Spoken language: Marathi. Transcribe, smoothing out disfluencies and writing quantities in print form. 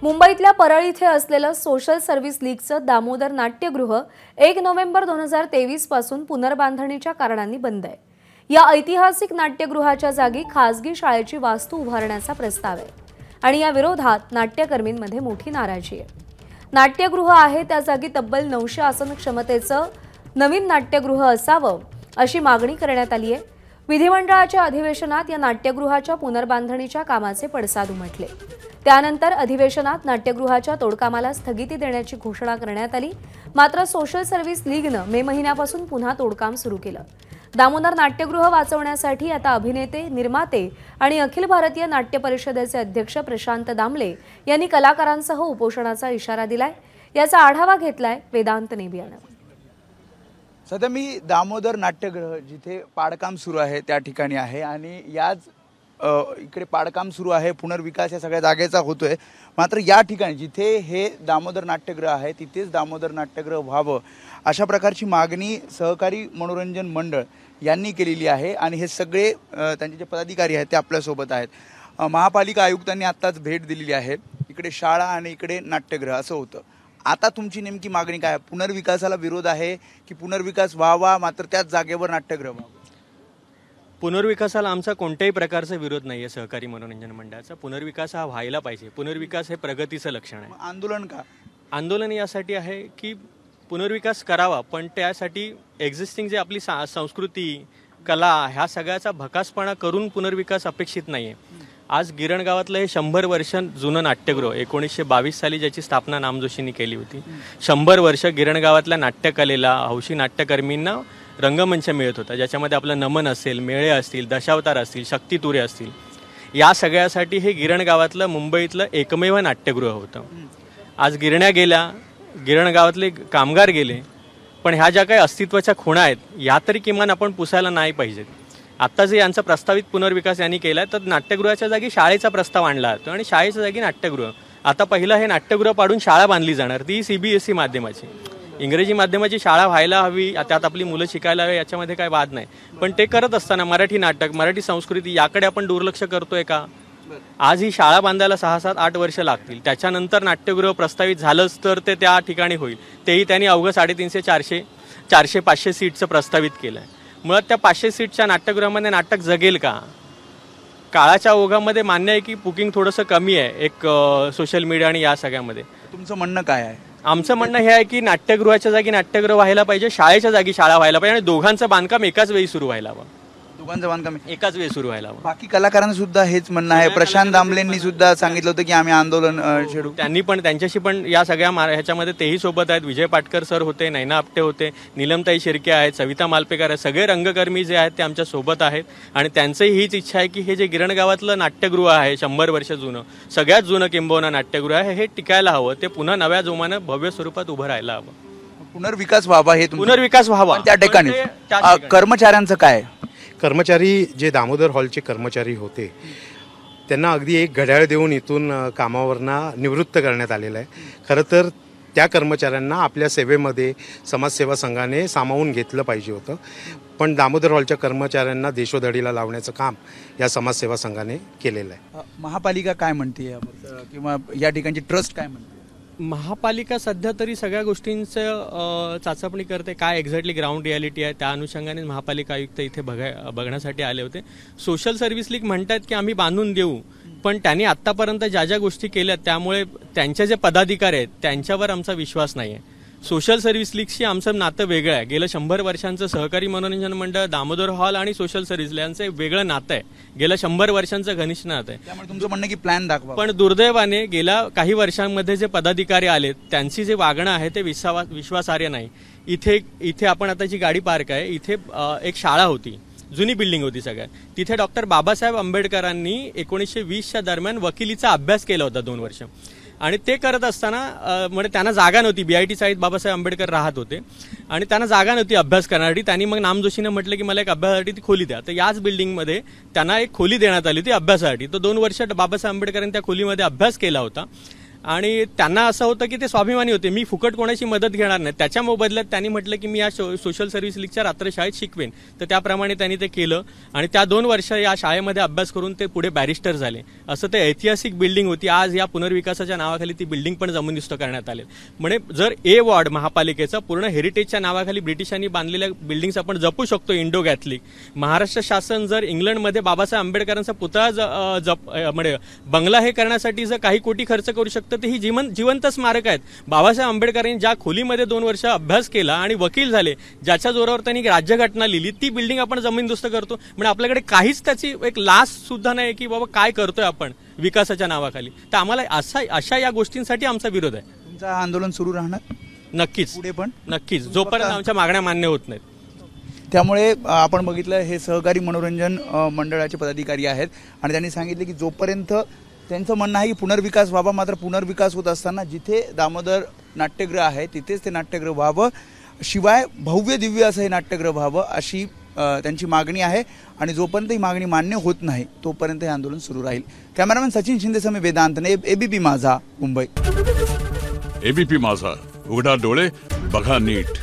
मुंबईतल्या परळ इथे असलेलं सोशल सर्व्हिस लीगचं दामोदर नाट्यगृह 1 नोव्हेंबर 2023 पासून पुनर्बांधणीच्या कारणांनी बंद आहे। या ऐतिहासिक नाट्यगृहाच्या जागी खासगी शाळेची वास्तू उभारण्याचा प्रस्ताव आहे आणि या विरोधात नाट्यकर्मींमध्ये मोठी नाराजी आहे। नाट्यगृह आहे त्या जागी तब्बल 900 आसन क्षमतेचं नवीन नाट्यगृह असावं अशी मागणी करण्यात आली आहे। विधिमंडळाच्या अधिवेशनात या नाट्यगृहाच्या पुनर्बांधणीच्या कामाचे पडसाद उमटले। त्यानंतर अधिवेशनात नाट्यगृहाच्या तोडकामाला स्थगिती देण्याची घोषणा करण्यात आली। मात्र सोशल सर्व्हिस लीगनं मे महिन्यापासून पुन्हा तोडकाम सुरू केलं। दामोदर नाट्यगृह वाचवण्यासाठी आता अभिनेते, निर्माते आणि अखिल भारतीय नाट्य परिषदेचे अध्यक्ष प्रशांत दामले यांनी कलाकारांसह उपोषणाचा इशारा दिलाय। याचा आढावा घेतलाय वेदांत नेबियानं। सध्या मी दामोदर नाट्यगृह जिथे पाडकाम सुरू आहे त्या ठिकाणी आहे आणि याच इकडे पाडकाम सुरू आहे, पुनर्विकास या सगळ्या जागेचा होतोय। मात्र या ठिकाणी जिथे हे दामोदर नाट्यगृह आहे तिथेच दामोदर नाट्यगृह व्हावं अशा प्रकारची मागणी सहकारी मनोरंजन मंडळ यांनी केलेली आहे आणि हे सगळे त्यांचे जे पदाधिकारी आहेत ते आपल्यासोबत आहेत। महापालिका आयुक्तांनी आत्ताच भेट दिलेली आहे। इकडे शाळा आणि इकडे नाट्यगृह असं होतं। आता तुमची नेमकी मागणी काय आहे? पुनर्विकासाला विरोध आहे की पुनर्विकास व्हावा मात्र त्याच जागेवर नाट्यगृह व्हावं? पुनर्विकासाला आमचा कोणत्याही प्रकारचा विरोध नाही आहे। सहकारी मनोरंजन मंडळाचा पुनर्विकास हा व्हायला पाहिजे। पुनर्विकास हे प्रगतीचं लक्षण आहे। आंदोलन का? आंदोलन यासाठी आहे की पुनर्विकास करावा, पण त्यासाठी एक्झिस्टिंग जे आपली संस्कृती, कला ह्या सगळ्याचा भकासपणा करून पुनर्विकास अपेक्षित नाही आहे। आज गिरणगावातलं हे 100 वर्ष जुनं नाट्यगृह 1922 साली ज्याची स्थापना नाम जोशींनी केली होती। 100 वर्ष गिरणगावातल्या नाट्यकलेला, हौशी नाट्यकर्मींना रंगमंच मिळत होता, ज्याच्यामध्ये आपलं नमन असेल, मेळे असतील, दशावतार असतील, शक्तितुरे असतील। या सगळ्यासाठी हे गिरणगावातलं मुंबईतलं एकमेव नाट्यगृह होतं। आज गिरण्या गेल्या, गिरणगावातले कामगार गेले, पण ह्या ज्या काही अस्तित्वाच्या खुणा आहेत या तरी किमान आपण पुसायला नाही पाहिजेत। आत्ता जे यांचा प्रस्तावित पुनर्विकास यांनी केला तर नाट्यगृहाच्या जागी शाळेचा प्रस्ताव आणला होता आणि शाळेच्या जागी नाट्यगृह। आता पहिलं हे नाट्यगृह पाडून शाळा बांधली जाणार, ती CBSE माध्यमाची, इंग्रजी माध्यमाची शाळा व्हायला हवी, त्यात आपली मुलं शिकायला हवी, याच्यामध्ये काय वाद नाही। पण ते करत असताना मराठी नाटक, मराठी संस्कृती याकडे आपण दुर्लक्ष करतोय का? आज ही शाळा बांधायला 6, 7, 8 वर्ष लागतील। त्याच्यानंतर नाट्यगृह प्रस्तावित झालंच तर ते त्या ठिकाणी होईल। तेही त्यांनी अवघं 350, 400, 500 सीटचं प्रस्तावित केलं आहे। मुळात त्या 500 सीटच्या नाट्यगृहामध्ये नाटक जगेल का? काळाच्या ओघामध्ये मान्य आहे की बुकिंग थोडंसं कमी आहे एक सोशल मीडिया आणि या सगळ्यामध्ये। तुमचं म्हणणं काय आहे? आमचं म्हणणं हे आहे की नाट्यगृहाच्या जागी नाट्यगृह व्हायला पाहिजे, शाळेच्या जागी शाळा व्हायला पाहिजे आणि दोघांचं बांधकाम एकाच वेळी सुरू व्हायला हवं। दोघांचं बांधकाम एकाच वेळी सुरू व्हायला हवं। बाकी कलाकारांना सुद्धा हेच म्हणणं आहे। प्रशांत दामलेंनी सुद्धा सांगितलं होतं की आम्ही आंदोलन छेडू। त्यांनी पण त्यांच्याशी पण या सगळ्या ह्याच्यामध्ये तेही सोबत आहेत। विजय पाटकर सर होते, नैना आपटे होते, नीलमताई शिर्के आहेत, सविता मालपेकर आहेत, सगळे रंगकर्मी जे आहेत ते आमच्या सोबत आहेत आणि त्यांचंही हीच इच्छा आहे की हे जे गिरणगावातलं नाट्यगृह आहे 100 वर्ष जुनं, सगळ्यात जुनं किंबहुना नाट्यगृह आहे, हे टिकायला हवं, ते पुन्हा नव्या जोमानं भव्य स्वरूपात उभं राहायला हवं। पुनर्विकास व्हावा हे पुनर्विकास व्हावा। त्या ठिकाणी कर्मचाऱ्यांचं काय? कर्मचारी जे दामोदर हॉलचे कर्मचारी होते त्यांना अगदी एक घड्याळ देऊन इथून कामावरनं निवृत्त करण्यात आलेलं आहे। खरं तर त्या कर्मचाऱ्यांना आपल्या सेवेमध्ये समाजसेवा संघाने सामावून घेतलं पाहिजे होतं, पण दामोदर हॉलच्या कर्मचाऱ्यांना देशोधडीला लावण्याचं काम या समाजसेवा संघाने केलेलं आहे। महापालिका काय म्हणते किंवा या ठिकाणची ट्रस्ट काय म्हणते? महापालिका सध्या तरी सगळ्या गोष्टींचं चाचपणी करते, काय एक्झॅक्टली ग्राउंड रियालिटी आहे त्या अनुषंगाने महापालिका आयुक्त इथे बघण्यासाठी आले होते। सोशल सर्व्हिस लीग म्हणतात की आम्ही बांधून देऊ, पण त्यांनी आतापर्यंत ज्या ज्या गोष्टी केल्या त्यामुळे त्यांचे जे पदाधिकारी आहेत त्यांच्यावर आमचा विश्वास नाही आहे। सोशल सर्व्हिस लीगशी आमचं नातं वेगळं आहे। गेलं 100 वर्षांचं सहकारी मनोरंजन मंडळ, दामोदर हॉल आणि सोशल सर्व्हिस लीग यांचं वेगळं नातं आहे, गेलं 100 वर्षांचं घनिष्ठ नातं आहे। त्यामुळे तुमचं म्हणणं की प्लॅन दाखवा, पण दुर्दैवाने गेल्या काही वर्षांमध्ये जे पदाधिकारी आलेत त्यांची जे वागणं आहे ते विश्वासार्ह नाही। इथे आपण आता जी गाडी पार्क आहे इथे एक शाळा होती, जुनी बिल्डिंग होती सगळ्यात, तिथे डॉक्टर बाबासाहेब आंबेडकरांनी 1920च्या दरम्यान वकिलीचा अभ्यास केला होता 2 वर्ष आणि ते करत असताना म्हणजे त्यांना जागा नव्हती। BIT साईड बाबासाहेब आंबेडकर राहत होते आणि त्यांना जागा नव्हती अभ्यास करण्यासाठी। त्यांनी मग नाम जोशीनं म्हटलं की मला एक अभ्यासासाठी ती खोली द्या, तर याच बिल्डिंगमध्ये त्यांना एक खोली देण्यात आली ती अभ्यासासाठी। तर 2 वर्ष बाबासाहेब आंबेडकरांनी त्या खोलीमध्ये अभ्यास केला होता आणि त्यांना असं होतं की ते स्वाभिमानी होते, मी फुकट कोणाची मदत घेणार नाही. त्याच्या मोबदल्यात त्यांनी म्हटलं की मी या सोशल सर्व्हिस लीगच्या रात्रशाळेत शिकवेन. तर त्याप्रमाणे त्यांनी ते केलं आणि त्या 2 वर्ष या शाळेमध्ये अभ्यास करून ते पुढे बॅरिस्टर झाले. असं ते ऐतिहासिक बिल्डिंग होती. आज या पुनर्विकासाच्या नावाखाली ती बिल्डिंग पण जमीनदोस्त करण्यात आले. म्हणजे जर ए वॉर्ड महापालिकेचा पूर्ण हेरिटेजच्या नावाखाली ब्रिटिशांनी बांधलेल्या बिल्डिंग्स आपण जपू शकतो. इंडो कॅथलिक महाराष्ट्र शासन जर इंग्लंडमध्ये बाबासाहेब आंबेडकरांचा पुतळा म्हणजे बंगला हे करण्यासाठी जर काही कोटी खर्च करू शकतं, तर ही जिवंत स्मारक आहेत. बाबासाहेब आंबेडकरांनी ज्या खोलीमध्ये 2 वर्ष अभ्यास केला आणि वकील झाले, ज्याच्या जोरावर त्यांनी राज्यघटना लिहिली, ती बिल्डिंग आपण जमीनदोस्त करतो. म्हणजे आपल्याकडे काहीच त्याची एक लाच सुद्धा नाही की बाबा काय करतोय आपण विकासाच्या नावाखाली. तर आम्हाला अशा या गोष्टींसाठी आमचा विरोध आहे. तुमचं आंदोलन सुरू राहणार नक्कीच, पुढे पण नक्कीच, जोपर्यंत आमच्या मागण्या मान्य होत नाहीत. त्यामुळे आपण बघितलं हे सहकारी मनोरंजन मंडळाचे पदाधिकारी आहेत आणि त्यांनी सांगितले की जोपर्यंत त्यांचं म्हणणं आहे की पुनर्विकास व्हावा, मात्र पुनर्विकास होत असताना जिथे दामोदर नाट्यगृह आहे तिथेच ते नाट्यगृह व्हावं, शिवाय भव्य दिव्य असं हे नाट्यगृह व्हावं अशी त्यांची मागणी आहे. आणि जोपर्यंत ही मागणी मान्य होत नाही तोपर्यंत हे आंदोलन सुरू राहील. कॅमेरामॅन सचिन शिंदे समेत वेदांतने, एबीपी माझा, मुंबई. एबीपी माझा, उघडा डोळे बघा नीट.